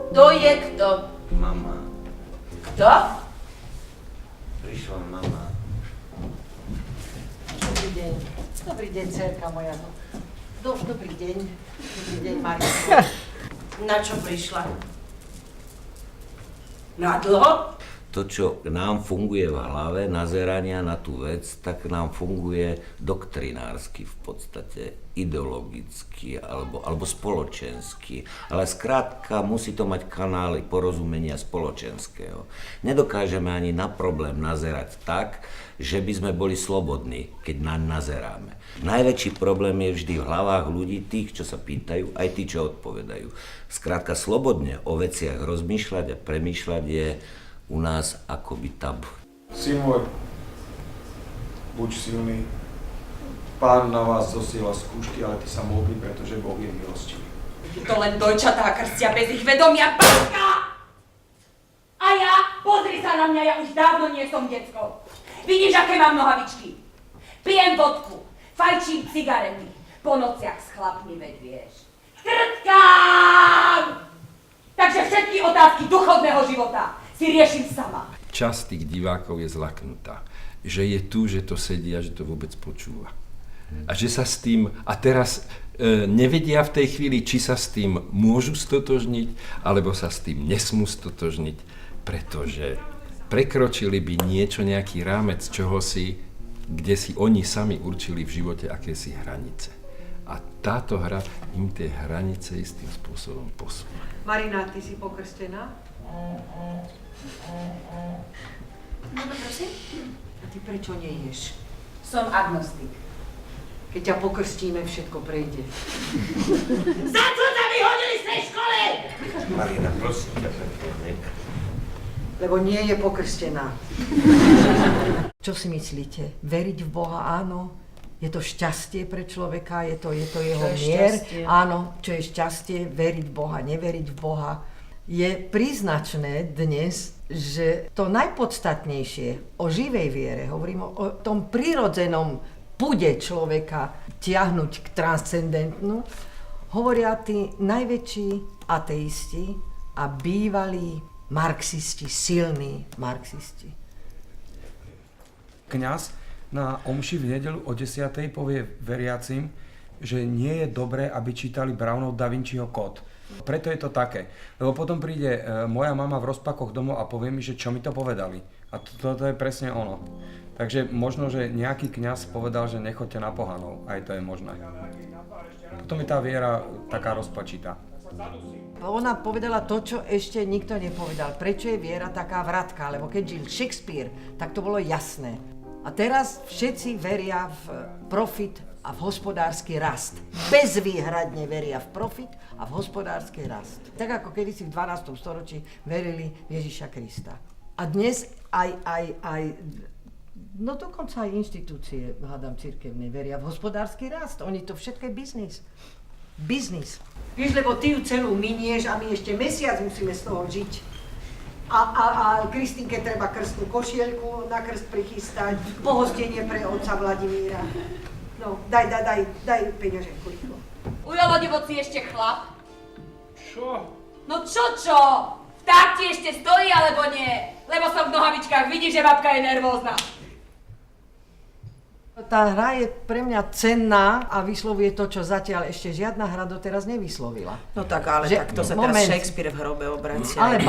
To je kto? Mama. Kto? Prišla mama. Dobrý deň. Dobrý deň, dcerka moja. Dobrý deň. Dobrý deň, Marko. Na čo prišla? Na dlho? To, čo nám funguje v hlave, nazerania na tú vec, tak nám funguje doktrinársky v podstate, ideologicky alebo spoločensky. Ale skrátka musí to mať kanály porozumenia spoločenského. Nedokážeme ani na problém nazerať tak, že by sme boli slobodní, keď naň nazeráme. Najväčší problém je vždy v hlavách ľudí, tých, čo sa pýtajú, aj tí, čo odpovedajú. Skrátka slobodne o veciach rozmýšľať a premýšľať je u nás akoby tabu. Syn môj, buď silný. Pán na vás zosiela skúšky, ale ty sa modli, pretože Boh je milostivý. To len dojčatá krstia bez ich vedomia, Pánka! A ja? Pozri sa na mňa, ja už dávno nie som decko. Vidíš, aké mám nohavičky? Pijem vodku, fajčím cigarety, po nociach s chlapmi, veď vieš. Trtkám! Takže všetky otázky duchovného života si riešim sama. Časť tých divákov je zlaknutá. Že je tu, že to sedí a že to vôbec počúva. A že sa s tým, a teraz nevedia v tej chvíli, či sa s tým môžu stotožniť, alebo sa s tým nesmú stotožniť, pretože prekročili by niečo, nejaký rámec čohosi, kde si oni sami určili v živote akési hranice. A táto hra im tie hranice istým spôsobom posúva. Marina, ty si pokrstená? No to prosím? A ty prečo neješ? Som agnostik. Keď ťa pokrstíme, všetko prejde. Za čo ťa vyhodili z tej školy? Marina, prosím ťa, Lebo nie je pokrstená. Čo si myslíte? Veriť v Boha, áno? Je to šťastie pre človeka, je to jeho mier. Šťastie? Áno, čo je šťastie, veriť v Boha, neveriť v Boha. Je príznačné dnes, že to najpodstatnejšie o živej viere, hovorím o tom prirodzenom pude človeka tiahnuť k transcendentnú, hovoria tí najväčší ateisti a bývalí marxisti, silní marxisti. Kňaz na omši v nedeľu o 10:00 povie veriacim, že nie je dobré, aby čítali Brownov Da Vinciho kód. Preto je to také. Lebo potom príde moja mama v rozpakoch domov a povie mi, že čo mi to povedali. A toto je presne ono. Takže možno, že nejaký kňaz povedal, že nechoďte na pohanov. Aj to je možné. Potom je tá viera taká rozpačitá. Ona povedala to, čo ešte nikto nepovedal. Prečo je viera taká vratka? Lebo keď žil Shakespeare, tak to bolo jasné. A teraz všetci veria v profit a v hospodársky rast. Bezvýhradne veria v profit a v hospodársky rast. Tak ako kedysi v 12. storočí verili Ježiša Krista. A dnes aj no dokonca aj inštitúcie, hádam, cirkevné, veria v hospodársky rast. Oni to všetko je biznis. Biznis. Víš, lebo ty ju celú minieš a my ešte mesiac musíme z toho žiť. A Kristínke treba krstnú košielku na krst prichystať, pohostenie pre otca Vladimíra. No, daj peňaženku rýchlo. Ujo Lodivoci ešte chlap? Čo? No čo? Vták ti ešte stojí alebo nie? Lebo som v nohavičkách, vidíš, že babka je nervózna. Tá hra je pre mňa cenná a vyslovuje to, čo zatiaľ ešte žiadna hra doteraz nevyslovila. No tak ale tak to sa teraz Shakespeare v hrobe obracia. Ale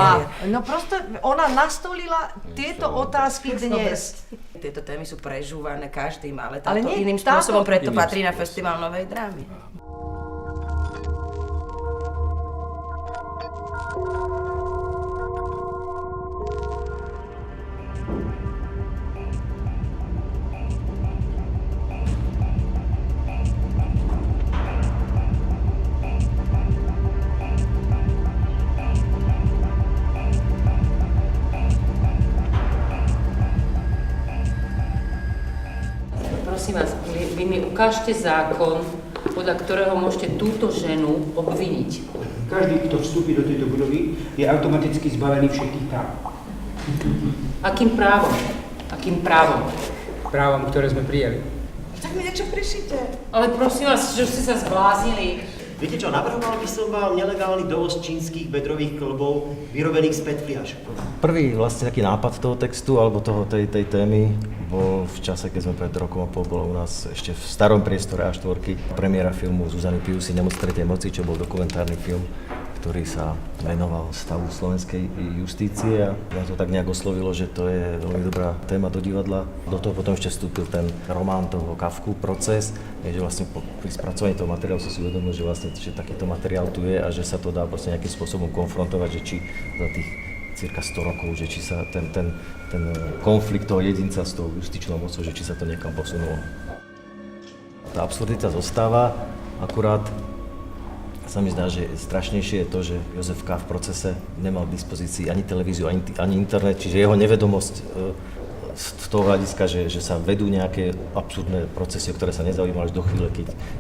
no proste ona nastolila tieto otázky dnes. Tieto témy sú prežúvané každým, ale Ale táto nie, iným táto- spôsobom, preto Iným patrí na spôsobom. festival novej drámy. Prosím vás, vy mi ukážte zákon, podľa ktorého môžete túto ženu obviniť. Každý, kto vstúpi do tejto budovy, je automaticky zbavený všetkých práv. Akým právom? Akým právom? Právom, ktoré sme prijali. Tak mi niečo prišite. Ale prosím vás, že ste sa zbláznili. Viete čo, navrhoval by som vám nelegálny dovoz čínskych bedrových klbov vyrobených z PET fliaž. Prvý vlastne taký nápad toho textu alebo tej témy bol v čase, keď sme pred rokom a pol bolo u nás ešte v starom priestore A4 premiéra filmu Zuzany Piusy Nemoc tretej moci, čo bol dokumentárny film, ktorý sa venoval stavu slovenskej justície a mňa to tak nejak oslovilo, že to je veľmi dobrá téma do divadla. Do toho potom ešte vstúpil ten román toho Kafku, Proces, že vlastne pri spracovaní toho materiálu som si uvedomil, že vlastne že takýto materiál tu je a že sa to dá vlastne nejakým spôsobom konfrontovať, že či za tých cirka 100 rokov, že či sa ten konflikt toho jedinca s tou justičnou mocou, že či sa to niekam posunulo. Tá absurdita zostáva, akurát sa mi zdá, že strašnejšie je to, že Jozef K. v Procese nemal k dispozícii ani televíziu, ani internet, čiže jeho nevedomosť z toho hľadiska, že sa vedú nejaké absurdné procesy, o ktoré sa nezaujímal až do chvíle,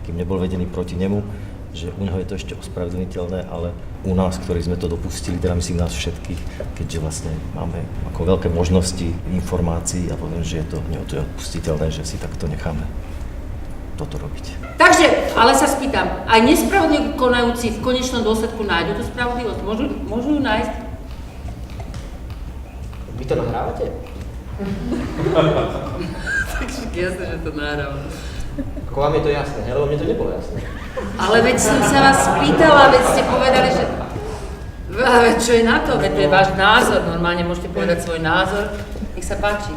kým nebol vedený proti nemu, že u neho je to ešte ospravedlniteľné, ale u nás, ktorí sme to dopustili, teda myslím nás všetkých, keďže vlastne máme ako veľké možnosti informácií a poviem, že je to neodpustiteľné, že si takto necháme toto robiť. Takže, ale sa spýtam, aj nespravodlivo konajúci v konečnom dôsledku nájdu tú spravodlivosť? Môžu ju nájsť? Vy to nahrávate? Takže jasné, že to nahrávam. Ako vám je to jasné, lebo mne to nebolo jasné. Ale veď som sa vás spýtala, veď ste povedali, že... Veď čo je na to? Veď to je váš názor, normálne môžete povedať svoj názor. Nech sa páči.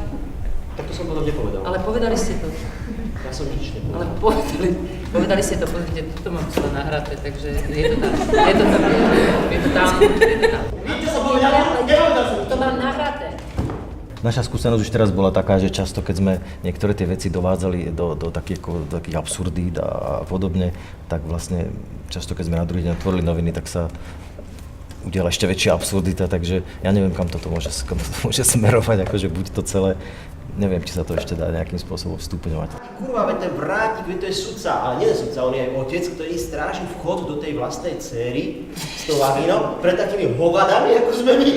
Tak to som potom nepovedal. Ale povedali ste to. Ja som nič nepovedal. Ale povedali ste to, pozrite, toto mám celé nahraté, takže je to tam. Je to tam. Víte, som povedal, nepovedal som. To mám nahraté. Naša skúsenosť už teraz bola taká, že často, keď sme niektoré tie veci dovádzali do takých absurdít a podobne, tak vlastne často, keď sme na druhý deň otvorili noviny, tak sa udiala ešte väčšia absurdita, takže ja neviem, kam toto môže smerovať, akože buď to celé, neviem, či sa to ešte dá nejakým spôsobom vstupňovať. Kurva, veď ten vrátik, veď to je sudca, ale nie je sudca, on je aj otec, ktorý stráži vchod do tej vlastnej dcery s tou vagínou pred takými hovadami, ako sme my.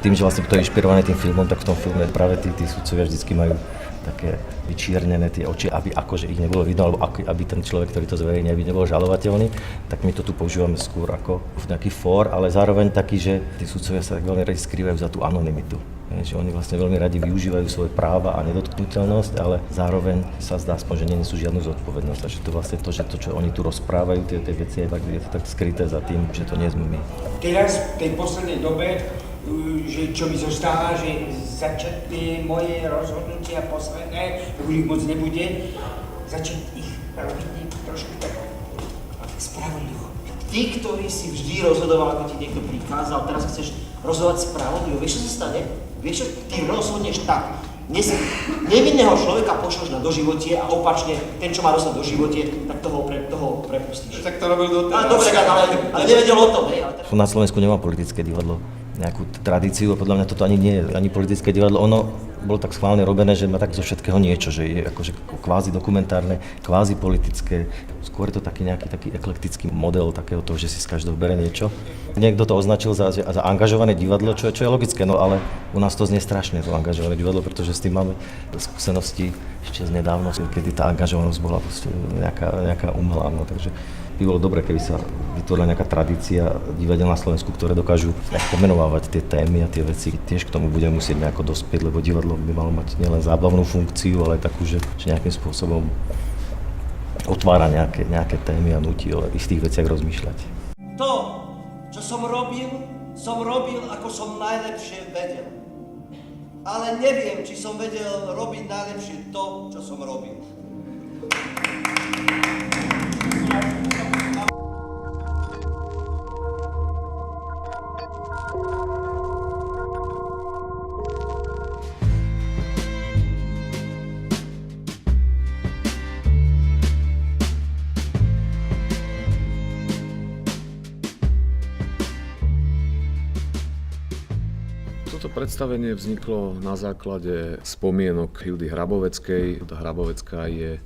Tým, že vlastne to je inšpirované tým filmom, tak v tom filme práve tí sudcovia vždycky majú také vyčiernené tie oči, aby akože ich nebolo vidno, alebo aby ten človek, ktorý to zverejní, aby nebol žalovateľný, tak my to tu používame skôr ako v nejaký fór, ale zároveň taký, že tí sudcovia sa tak veľmi radi skrývajú za tú anonymitu. Že oni vlastne veľmi radi využívajú svoje práva a nedotknuteľnosť, ale zároveň sa zdá aspoň, že nenesú žiadnu zodpovednosť. Takže to vlastne to, že to, čo oni tu rozprávajú, tie veci, je to tak skryté za tým, že to nie sme my. Teraz v tej poslednej dobe, že čo mi zostáva, že začať tie moje rozhodnutia posledné, už ich moc nebude, začať ich robiť trošku tak spravodlivo. Ty, ktorý si vždy rozhodoval, ako ti niekto prikázal, teraz chceš rozhodovať spravodlivo. Vieš, čo sa stane? Vieš, čo ty rozhodneš tak? Nevinného človeka pošleš na doživotie a opačne, ten, čo má dostať doživotie, tak toho prepustíš. Tak to robil doteraz. Dobre, ale nevedel o tom, hej. Na Slovensku nemá politické divadlo nejakú tradíciu a podľa mňa toto ani nie je ani politické divadlo. Ono bolo tak schválne robené, že má tak zo všetkého niečo, že je akože kvázi dokumentárne, kvázi politické. Skôr je to taký nejaký taký eklektický model takého toho, že si z každého bere niečo. Niekto to označil za angažované divadlo, čo je logické, no ale u nás to znie strašne, to angažované divadlo, pretože s tým máme skúsenosti ešte z nedávnosti, kedy tá angažovanosť bola nejaká umelá, no, takže by bolo dobre, keby sa vytvorila nejaká tradícia divadiel na Slovensku, ktoré dokážu pomenovávať tie témy a tie veci. Tiež k tomu budeme musieť nejako dospieť, lebo divadlo by malo mať nielen zábavnú funkciu, ale aj takú, že nejakým spôsobom otvára nejaké témy a nutí o istých veciach rozmýšľať. To, čo som robil, ako som najlepšie vedel. Ale neviem, či som vedel robiť najlepšie to, čo som robil. Toto predstavenie vzniklo na základe spomienok Hildy Hraboveckej. Hilda Hrabovecká je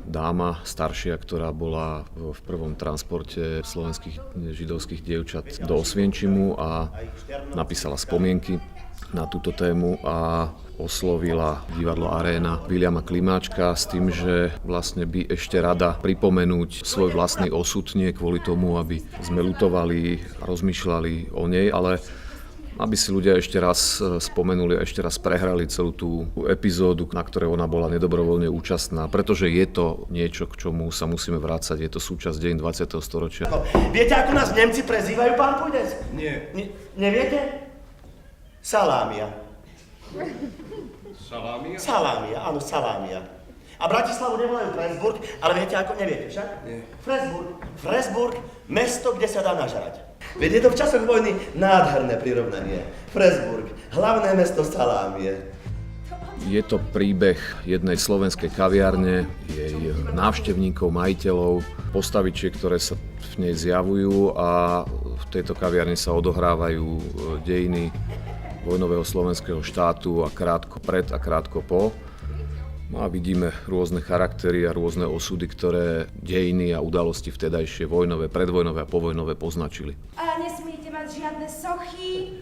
dáma staršia, ktorá bola v prvom transporte slovenských židovských dievčat do Osvienčimu a napísala spomienky na túto tému a oslovila divadlo Aréna Viliama Klimáčka s tým, že vlastne by ešte rada pripomenúť svoj vlastný osud, nie kvôli tomu, aby sme ľutovali a rozmýšľali o nej, ale aby si ľudia ešte raz spomenuli a ešte raz prehrali celú tú epizódu, na ktorej ona bola nedobrovoľne účastná, pretože je to niečo, k čomu sa musíme vrácať, je to súčasť dejín 20. storočia. Viete, ako nás Nemci prezývajú, pán Pújdec? Nie. Neviete? Salámia. Salámia? Salámia, áno, salámia. A Bratislavu nevolajú Flensburg, ale viete ako, neviete však? Nie. Flensburg, mesto, kde sa dá nažrať. Veď je to v časoch vojny nádherné prirovnanie. Flensburg, hlavné mesto salámie. Je to príbeh jednej slovenskej kaviarne, jej návštevníkov, majiteľov, postavičiek, ktoré sa v nej zjavujú a v tejto kaviarni sa odohrávajú dejiny vojnového slovenského štátu a krátko pred a krátko po. No a vidíme rôzne charaktery a rôzne osudy, ktoré dejiny a udalosti vtedajšie vojnové, predvojnové a povojnové poznačili. A nesmiete mať žiadne sochy,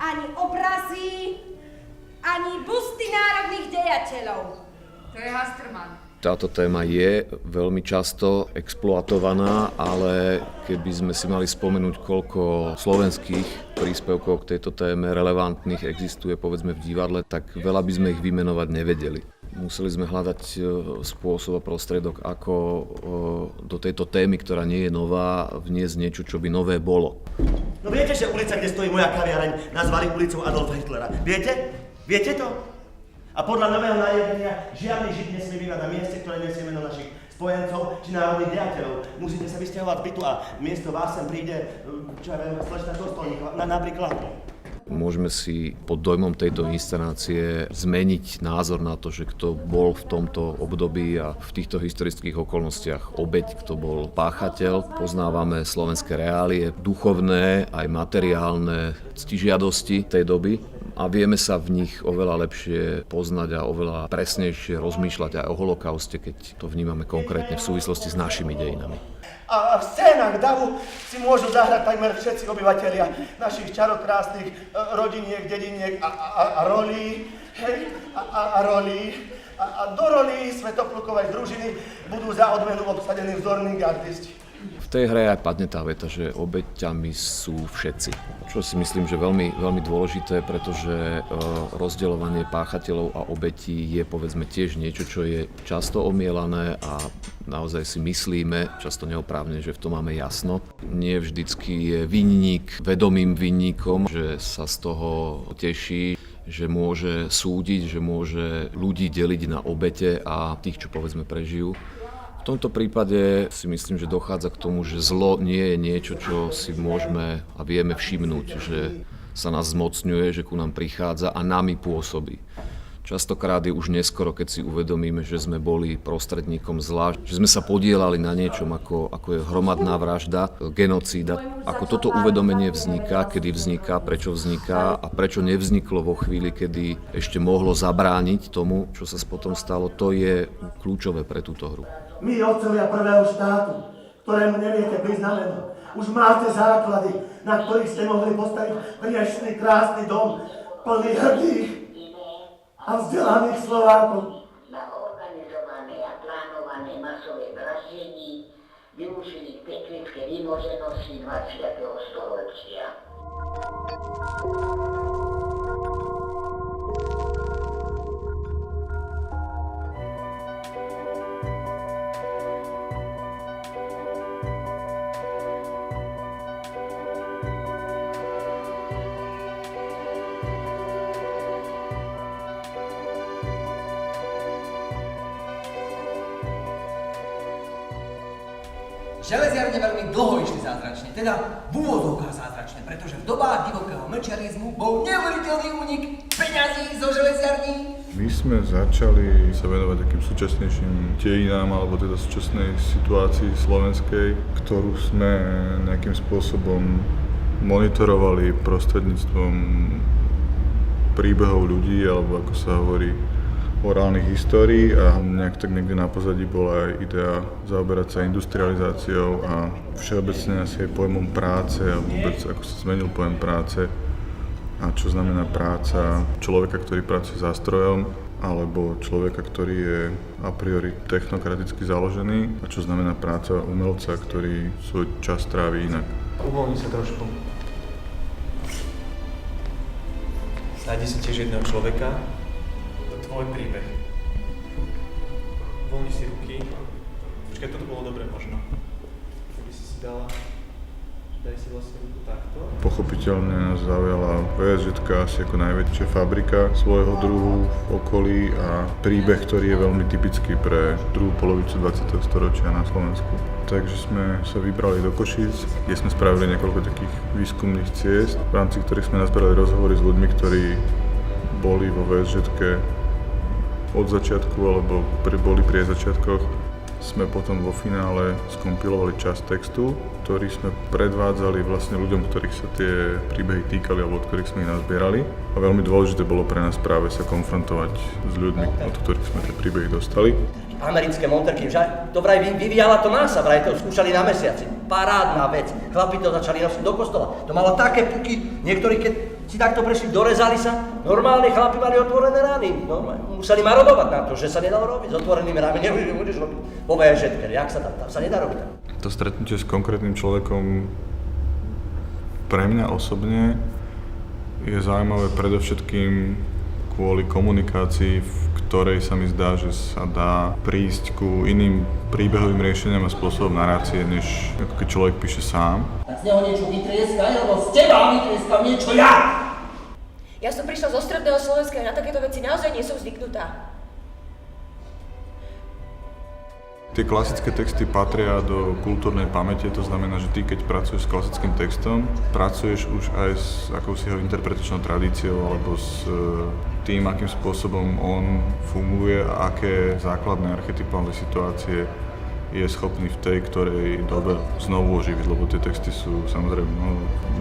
ani obrazy, ani busty národných dejateľov. To je Hasterman. Táto téma je veľmi často exploatovaná, ale keby sme si mali spomenúť, koľko slovenských príspevkov k tejto téme relevantných existuje, povedzme v divadle, tak veľa by sme ich vymenovať nevedeli. Museli sme hľadať spôsob a prostriedok, ako do tejto témy, ktorá nie je nová, vniesť niečo, čo by nové bolo. No viete, že ulica, kde stojí moja kaviareň, nazvali ulicou Adolfa Hitlera. Viete? Viete to? A podľa nového nariadenia žiadny Žid nesmie bývať na mieste, ktoré nesie meno našich spojencov či národných dejateľov. Musíte sa vysťahovať z bytu a miesto vás sem príde, čo ja viem, slečna Kostolníková, napríklad. Môžeme si pod dojmom tejto inscenácie zmeniť názor na to, že kto bol v tomto období a v týchto historických okolnostiach obeť, kto bol páchateľ. Poznávame slovenské reálie, duchovné aj materiálne ctižiadosti tej doby a vieme sa v nich oveľa lepšie poznať a oveľa presnejšie rozmýšľať aj o holokauste, keď to vnímame konkrétne v súvislosti s našimi dejinami. A v scénach davu si môžu zahrať takmer všetci obyvatelia našich čarokrásnych rodiniek, dediniek a rolí. Hej, a rolí. A do rolí Svätoplukovej družiny budú za odmenu obsadení vzorní gardisti. V tej hre aj padne tá veta, že obeťami sú všetci. Čo si myslím, že veľmi, veľmi dôležité, pretože rozdeľovanie páchateľov a obetí je povedzme tiež niečo, čo je často omielané a naozaj si myslíme, často neoprávne, že v tom máme jasno. Nie vždycky je vinník vedomým vinníkom, že sa z toho teší, že môže súdiť, že môže ľudí deliť na obete a tých, čo povedzme prežijú. V tomto prípade si myslím, že dochádza k tomu, že zlo nie je niečo, čo si môžeme a vieme všimnúť, že sa nás zmocňuje, že ku nám prichádza a nami pôsobí. Častokrát je už neskoro, keď si uvedomíme, že sme boli prostredníkom zla, že sme sa podielali na niečom, ako je hromadná vražda, genocída. Ako toto uvedomenie vzniká, kedy vzniká, prečo vzniká a prečo nevzniklo vo chvíli, kedy ešte mohlo zabrániť tomu, čo sa potom stalo, to je kľúčové pre túto hru. My, otcovia prvého štátu, ktorému neviete priznať meno, už máte základy, na ktorých ste mohli postaviť riešný, krásny dom, plný hrdých a vzdelaných Slovákov. Na organizované a plánované masové vraždenie využili teklické vymoženosti 20. storočia. Železiarne veľmi dlho išli zázračne, teda v úvodzovkách zázračne, pretože v dobách divokého mlčiarizmu bol neuveriteľný únik peňazí zo železiarní. My sme začali sa venovať takým súčasnejším dejinám, alebo teda súčasnej situácii slovenskej, ktorú sme nejakým spôsobom monitorovali prostredníctvom príbehov ľudí, alebo ako sa hovorí, orálnych histórií a nejak tak niekde na pozadí bola aj idea zaoberať sa industrializáciou a všeobecne asi aj pojmom práce a vôbec ako sa zmenil pojem práce a čo znamená práca človeka, ktorý pracuje za strojom, alebo človeka, ktorý je a priori technokraticky založený a čo znamená práca umelca, ktorý svoj čas trávi inak. Uvoľni sa trošku. Nájdi si tiež jedného človeka. To je tvoj príbeh. Uvoľni si ruky. Počkaj, toto bolo dobre možno. Keby si dala... Daj si vlastne ruku takto. Pochopiteľne nás zaujala VSŽ asi ako najväčšia fabrika svojho druhu v okolí a príbeh, ktorý je veľmi typický pre druhú polovicu 20. storočia na Slovensku. Takže sme sa vybrali do Košíc, kde sme spravili niekoľko takých výskumných ciest, v rámci ktorých sme nazberali rozhovory s ľuďmi, ktorí boli vo VSŽ od začiatku alebo boli pri začiatkoch. Sme potom vo finále skompilovali časť textu, ktorý sme predvádzali vlastne ľuďom, ktorých sa tie príbehy týkali alebo od ktorých sme ich nazbierali. A veľmi dôležité bolo pre nás práve sa konfrontovať s ľuďmi, od ktorých sme tie príbehy dostali. Americké monterky, to vraj vyvíjala to NASA, vraj to skúšali na mesiaci. Parádna vec. Chlapi to začali nosiť do kostola. To malo také puky, niektorí keď si takto prešli, dorezali sa. Normálne chlapi mali otvorené rány. Museli marodovať na to, že sa nedalo robiť s otvorenými ránmi. Nebudeš robiť vo VŽ-tke, jak sa tam sa nedá robiť. To stretnutie s konkrétnym človekom pre mňa osobne je zaujímavé predovšetkým kvôli komunikácii, v ktorej sa mi zdá, že sa dá prísť ku iným príbehovým riešeniam a spôsobom narácie, než ako keď človek píše sám. Tak z neho niečo vytrieskaj, lebo z teba vytrieskam niečo ja! Ja som prišla zo stredného Slovenska a na takéto veci naozaj nie som zvyknutá. Tie klasické texty patria do kultúrnej pamäte, to znamená, že ty keď pracuješ s klasickým textom, pracuješ už aj s akousi jeho interpretačnou tradíciou alebo s tým, akým spôsobom on funguje a aké základné archetypálne situácie je schopný v tej ktorej dobe znovu oživiť, lebo tie texty sú samozrejme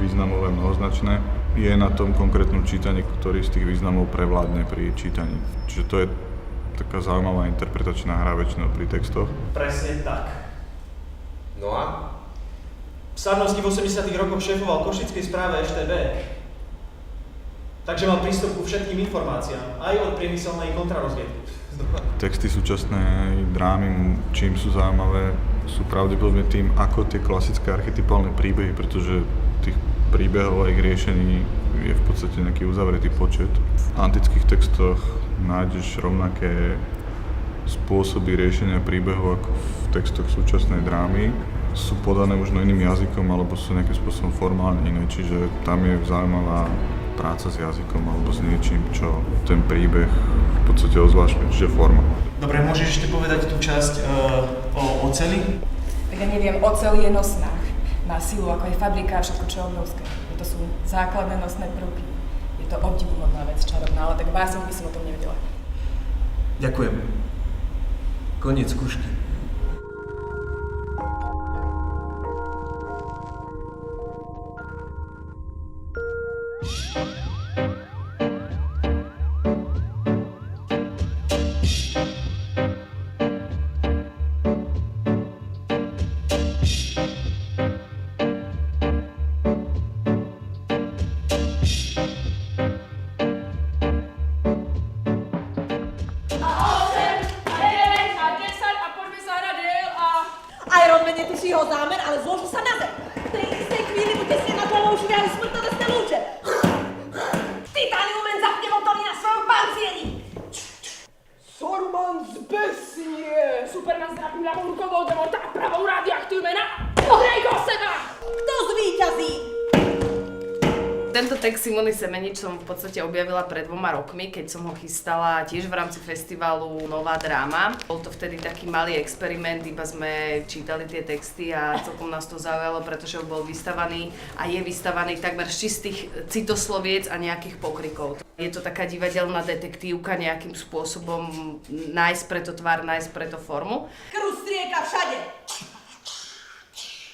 významové, mnohoznačné. Je na tom konkrétnom čítaní, ktorý z tých významov prevládne pri čítaní. Čiže to je taká zaujímavá interpretačná hra väčšinou pri textoch. Presne tak. No a? Sarnovský v 80. rokoch šéfoval Košickej správe ŠTB. Takže mal prístup ku všetkým informáciám, aj od priemyselnej kontrarozviedky. Texty súčasnej drámy, čím sú zaujímavé, sú pravdepodobne tým, ako tie klasické archetypálne príbehy, pretože tých príbehov a ich riešení je v podstate nejaký uzavretý počet. V antických textoch nájdeš rovnaké spôsoby riešenia príbehu ako v textoch súčasnej drámy. Sú podané možno iným jazykom alebo sú nejakým spôsobom formálne iné, čiže tam je zaujímavá práca s jazykom alebo s niečím, čo ten príbeh v podstate ozvláštne, čiže forma. Dobre, môžeš ešte povedať tú časť o oceli? Tak ja neviem, oceľ je nosná. Má silu ako aj fabrika a všetko, čo je obrovské. To sú základné nosné prvky. Je to obdivuhodná vec, čarovná, ale tak básov by som o tom nevedela. Ďakujem. Koniec skúšky. Zámer, ale zložil sa na zem. V tej istej chvíli mu tesne na hlavu šviali smrtonosné lúče. Titánium men zapne motory na svojom pancieri. Sorman zbesnie! Superman zdrapí ľavou rukou Voldemorta a pravou radioaktívmena. Podrej ho seba! Kto zvíťazí? Tento text Simony Semenič som v podstate objavila pred 2 rokmi, keď som ho chystala tiež v rámci festivalu Nová dráma. Bol to vtedy taký malý experiment, iba sme čítali tie texty a celkom nás to zaujalo, pretože bol vystavaný a je vystavaný takmer z čistých citosloviec a nejakých pokrikov. Je to taká divadelná detektívka, nejakým spôsobom nájsť preto tvár, nájsť preto formu. Krv strieka všade.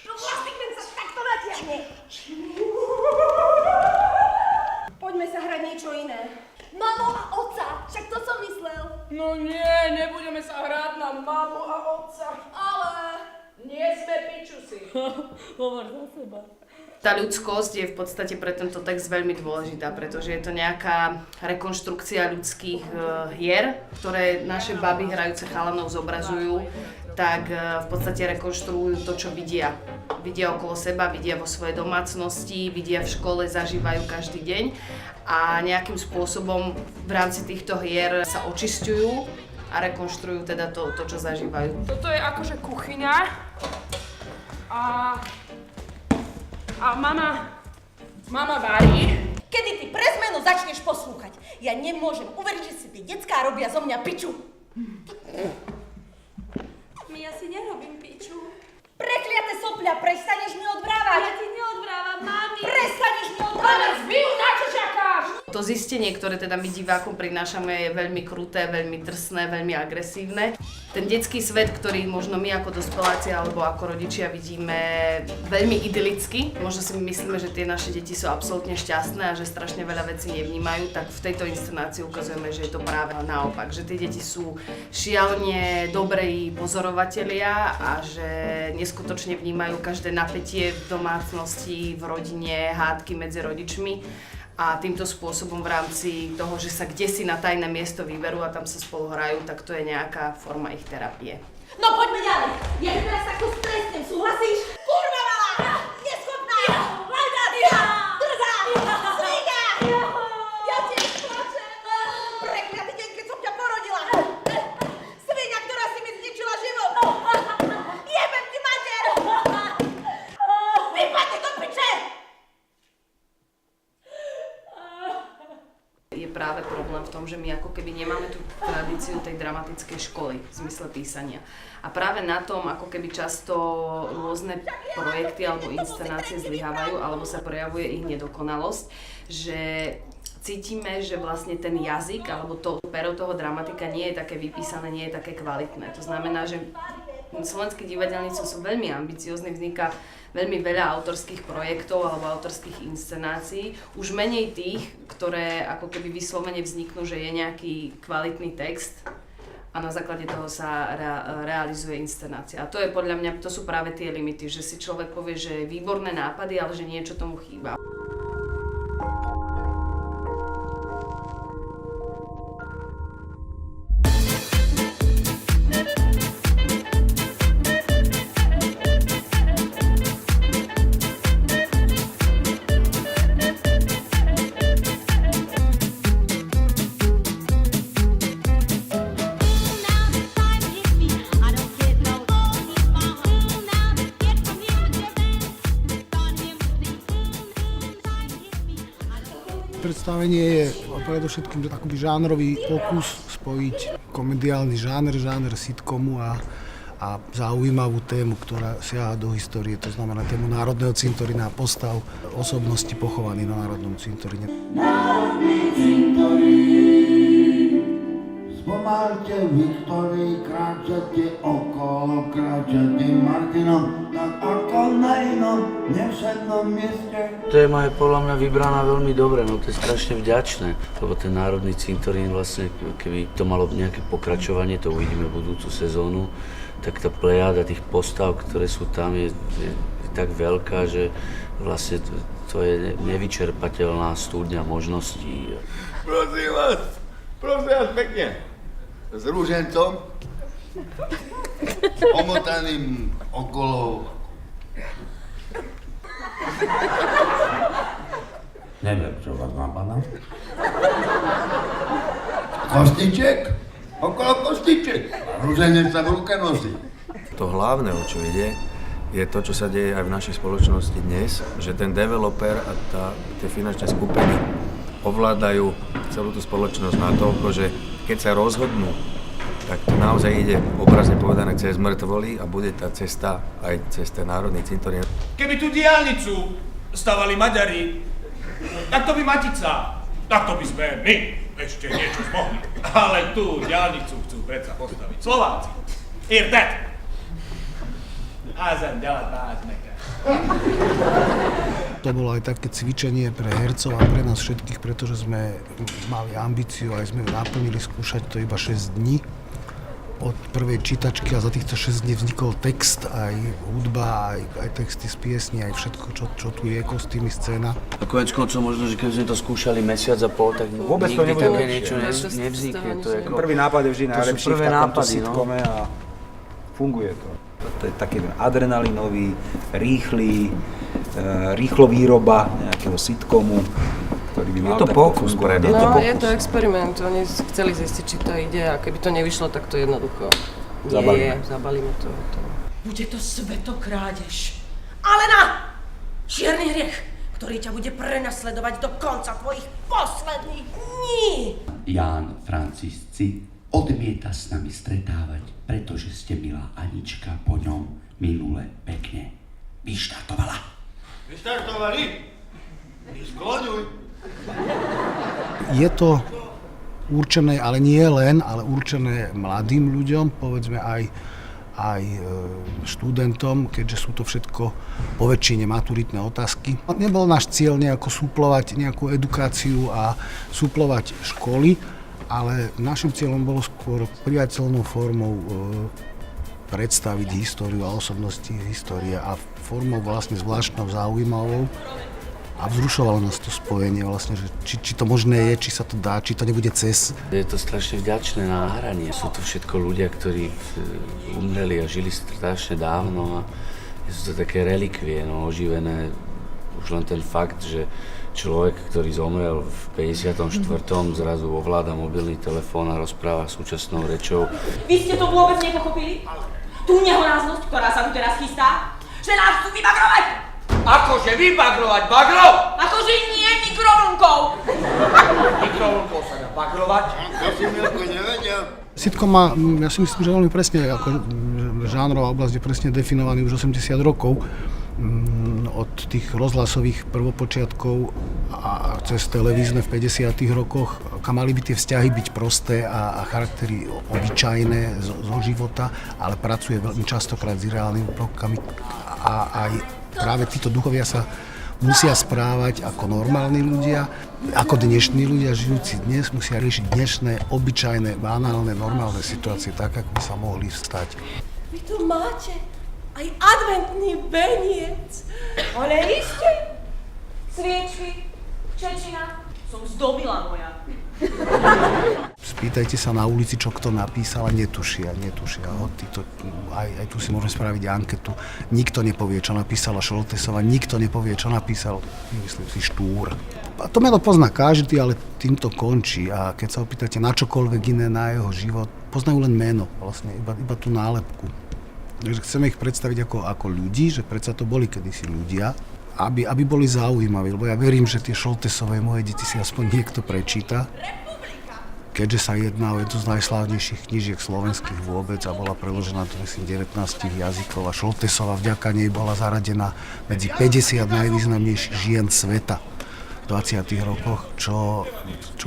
Plastik men sa takto natiahne. Poďme sa hrať niečo iné. Mamo a otca, však to som myslel. No nie, nebudeme sa hrať na mamu a otca. Ale... Nie sme pičusi. Hovor za seba. Tá ľudskosť je v podstate pre tento text veľmi dôležitá, pretože je to nejaká rekonštrukcia ľudských hier, ktoré naše baby hrajúce chalanov zobrazujú, tak v podstate rekonštruujú to, čo vidia. Vidia okolo seba, vidia vo svojej domácnosti, vidia v škole, zažívajú každý deň a nejakým spôsobom v rámci týchto hier sa očisťujú a rekonštruujú teda to, čo zažívajú. Toto je akože kuchyňa a mama varí. Kedy ty pre zmenu začneš poslúchať? Ja nemôžem uveriť, že si tie decká robia zo mňa piču. Ja si nerobím piču. Prekliate sopľa, prestaneš mi odvrávať. Ja ti neodvrávam, mami. Prestaneš mi odvrávať. Zbijú, na čo čakáš? To zistenie, ktoré teda my divákom prinášame, je veľmi kruté, veľmi drsné, veľmi agresívne. Ten detský svet, ktorý možno my ako dospeláci alebo ako rodičia vidíme veľmi idylicky, možno si myslíme, že tie naše deti sú absolútne šťastné a že strašne veľa vecí nevnímajú, tak v tejto inscenácii ukazujeme, že je to práve naopak, že tie deti sú šialene dobrí pozorovatelia a že neskutočne vnímajú každé napätie v domácnosti, v rodine, hádky medzi rodičmi. A týmto spôsobom v rámci toho, že sa kdesi na tajné miesto vyberú a tam sa spolu hrajú, tak to je nejaká forma ich terapie. No poďme ďalej. Ja teraz takto stresnem, súhlasíš? Kurva malá! Neschopná! Lajdácia! Drzá! Sviňa! Ja tiež plačem! Prekliatý deň, keď som ťa porodila! Sviňa, ktorá si mi zničila život! Jebem ti mater! Vypadni do piče! Je práve problém v tom, že my ako keby nemáme tú tradíciu tej dramatickej školy v zmysle písania. A práve na tom ako keby často rôzne projekty alebo inscenácie zlyhávajú alebo sa prejavuje ich nedokonalosť, že cítime, že vlastne ten jazyk alebo to pero toho dramatika nie je také vypísané, nie je také kvalitné. To znamená, že slovenskí divadelníci sú veľmi ambiciózni, vzniká veľmi veľa autorských projektov alebo autorských inscenácií. Už menej tých, ktoré ako keby vyslovene vzniknú, že je nejaký kvalitný text a na základe toho sa realizuje inscenácia. A to je podľa mňa, to sú práve tie limity, že si človek povie, že výborné nápady, ale že niečo tomu chýba. Predstavenie je predovšetkým taký žánrový pokus spojiť komediálny žáner sitcomu a zaujímavú tému, ktorá siaha do histórie, to znamená tému Národného cintorína a postav osobnosti pochovaných na Národnom cintoríne. Národný cintorín, spomalte Viktorii, kráčate okolo, kráčate Martinom, tak ako na inom nevšednom mieste. Téma je podľa mňa vybraná veľmi dobre, no to je strašne vďačné, lebo ten Národný cintorín vlastne, keby to malo nejaké pokračovanie, to uvidíme budúcu sezónu, tak tá plejáda tých postav, ktoré sú tam, je tak veľká, že vlastne to je nevyčerpateľná studňa možností. Prosím vás pekne, s rúžencom, omotaným okolo. Neviem, čo vás napadá. Kostiček? Okolo kostiček. Rúženec sa v ruke nosí. To hlavné, o čo ide, je to, čo sa deje aj v našej spoločnosti dnes, že ten developer a tie finančné skupiny ovládajú celú tú spoločnosť na toľko, že keď sa rozhodnú, tak to naozaj ide obrazne povedané cez mŕtvoly a bude tá cesta aj cez ten Národný cintorín. Keby tú diaľnicu stavali Maďari, tak to by Matica, tak to by sme my ešte niečo zmohli. Ale tú diaľnicu chcú predsa postaviť Slováci. Hear that! A zem ďalej nás nechá. To bolo aj také cvičenie pre hercov a pre nás všetkých, pretože sme mali ambíciu, aj sme naplnili skúšať to iba 6 dní. od prvej čítačky a za týchto 6 dní vznikol text, aj hudba, aj texty z piesní, aj všetko, čo tu je, kostýmy, scéna. A konec koncov možno, že keby sme to skúšali mesiac a pol, tak vôbec to nikdy nebude také lepšie. niečo nevznikne. To je ako, Prvý nápad je vždy najlepší v takomto nápady, sitkome a funguje to. To je taký adrenalinový, rýchlo výroba nejakého sitcomu, ktorý by mal Je to pokus pre mňa. No, je to experiment. Oni chceli zistiť, či to ide a keby to nevyšlo, tak to jednoducho zabalíme to. Bude to svetokrádež. Alena! Čierny hriech, ktorý ťa bude prenasledovať do konca tvojich posledných dní. Ján Francisci odmieta s nami stretávať, pretože ste, milá Anička, po ňom minule pekne vyštartovala. Vyštartovali? Skloňuj. Je to určené, ale nie len, ale určené mladým ľuďom, povedzme aj študentom, keďže sú to všetko po väčšine maturitné otázky. Nebol náš cieľ nejako súplovať nejakú edukáciu a súplovať školy, ale našim cieľom bolo skôr priateľnou formou predstaviť históriu a osobnosti histórie a formou vlastne zvláštnou, zaujímavou. A vzrušovalo nás to spojenie vlastne, že či to možné je, či sa to dá, či to nebude cez. Je to strašne vďačné náhranie. Sú to všetko ľudia, ktorí umreli a žili strašne dávno a sú to také relikvie, oživené. Už len ten fakt, že človek, ktorý zomrel v 54. zrazu ovláda mobilný telefón a rozpráva súčasnou rečou. Vy ste to vôbec nepochopili? Tú nehoráznosť, ktorá sa tu teraz chystá? Že nás chcú vybagrovať! Akože vybagrovať bagro? Akože nie mikrovlnkou! Mikrovlnkou sa dá bagrovať? To si Milko nevedel. Sitcom má, ja si myslím, že veľmi presne, ako žánrová oblasť je presne definovaný už 80 rokov. Od tých rozhlasových prvopočiatkov a cez televízne v 50 rokoch, kam mali by tie vzťahy byť prosté a charaktery obyčajné zo života, ale pracuje veľmi častokrát s reálnymi prvkami a aj práve títo duchovia sa musia správať ako normálni ľudia, ako dnešní ľudia žijúci dnes musia riešiť dnešné, obyčajné, banálne, normálne situácie tak, ako by sa mohli stať. Vy tu máte aj adventný veniec. Olejiste? Sviečky, čečina, som zdobila moja. Spýtajte sa na ulici, čo kto napísal a netušia. Aj tu si môžeme spraviť anketu. Nikto nepovie, čo napísala Šoltesová, nikto nepovie, čo napísal, myslím si, Štúr. A to meno pozná každý, ale týmto končí. A keď sa opýtate na čokoľvek iné, na jeho život, poznajú len meno, vlastne iba tú nálepku. Takže chceme ich predstaviť ako ľudí, že predsa to boli kedysi ľudia, aby boli zaujímaví, lebo ja verím, že tie Šoltesové moje deti si aspoň niekto prečíta. Keďže sa jedná o jednu z najslávnejších knížiek slovenských vôbec a bola preložená do 19 jazykov a Šoltesová vďaka nej bola zaradená medzi 50 najvýznamnejších žien sveta v 20. rokoch, čo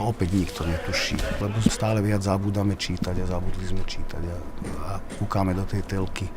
opäť nikto netuší, lebo stále viac zabúdame čítať a zabudli sme čítať a kúkame do tej telky.